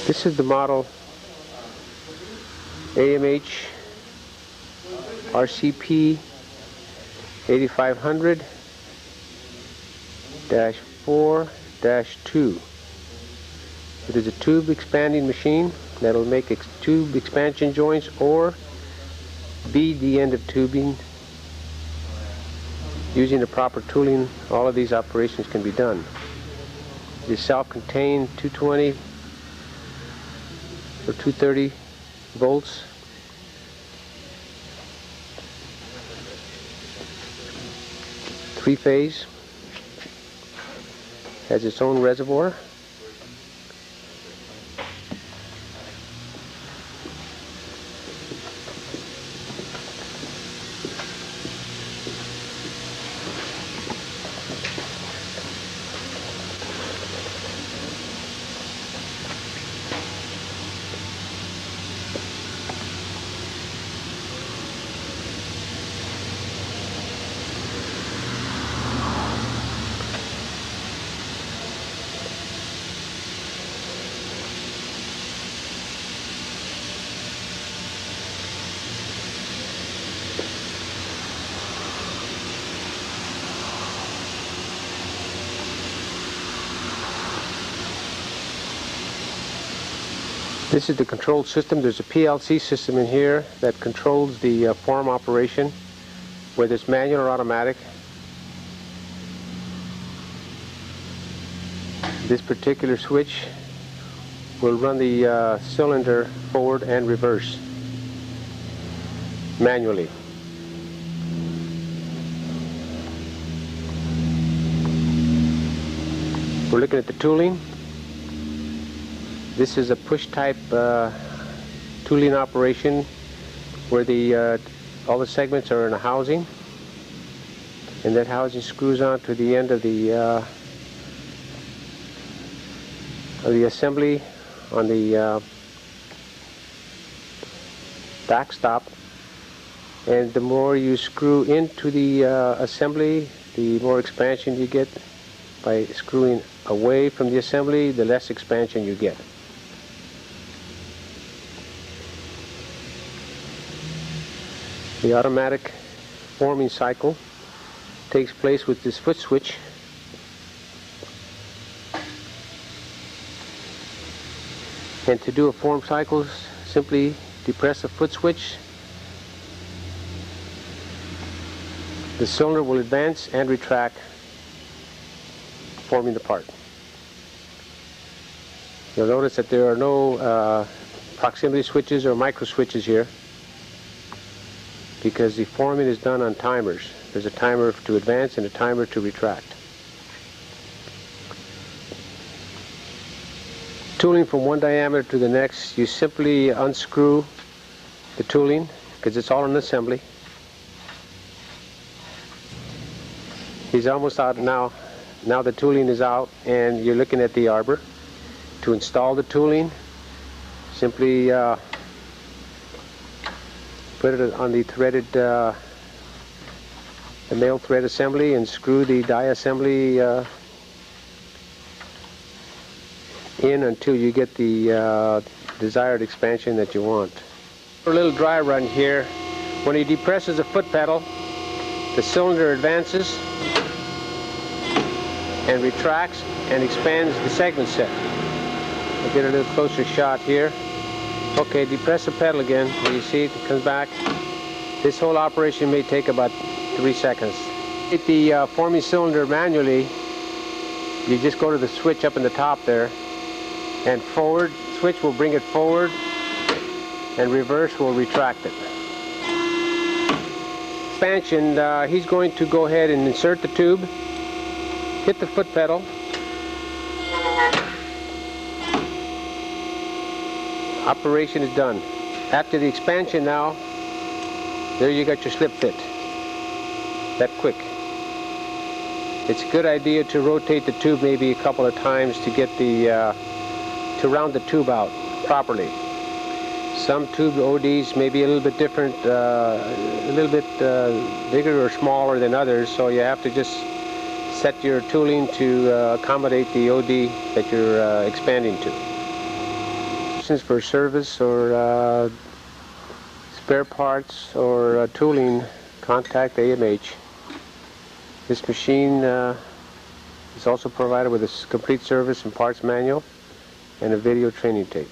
This is the model AMH RCP8500-4-2. It is a tube expanding machine that will make tube expansion joints or bead the end of tubing. Using the proper tooling, all of these operations can be done. It is self-contained 220 or 230 volts. Three-phase, has its own reservoir. This is the control system. There's a PLC system in here that controls the form operation, whether it's manual or automatic. This particular switch will run the cylinder forward and reverse manually. We're looking at the tooling. This is a push type tooling operation where all the segments are in a housing, and that housing screws on to the end of the assembly on the backstop. And the more you screw into the assembly, the more expansion you get. By screwing away from the assembly, the less expansion you get. The automatic forming cycle takes place with this foot switch. And to do a form cycle, simply depress the foot switch. The cylinder will advance and retract, forming the part. You'll notice that there are no proximity switches or micro switches here, because the forming is done on timers. There's a timer to advance and a timer to retract. Tooling from one diameter to the next, you simply unscrew the tooling, because it's all in assembly. He's almost out now. Now the tooling is out and you're looking at the arbor. To install the tooling, simply put it on the threaded, the male thread assembly, and screw the die assembly in until you get the desired expansion that you want. A little dry run here. When he depresses the foot pedal, the cylinder advances and retracts and expands the segment set. I'll get a little closer shot here. Okay, depress the pedal again. You see it comes back. This whole operation may take about 3 seconds. Hit the forming cylinder manually. You just go to the switch up in the top there, and forward switch will bring it forward, and reverse will retract it. Expansion, he's going to go ahead and insert the tube, hit the foot pedal, operation is done. After the expansion now, there you got your slip fit. That quick. It's a good idea to rotate the tube maybe a couple of times to get to round the tube out properly. Some tube ODs may be a little bit different, a little bit bigger or smaller than others, so you have to just set your tooling to accommodate the OD that you're expanding to. questions for service or spare parts or tooling, contact AMH. This machine is also provided with a complete service and parts manual and a video training tape.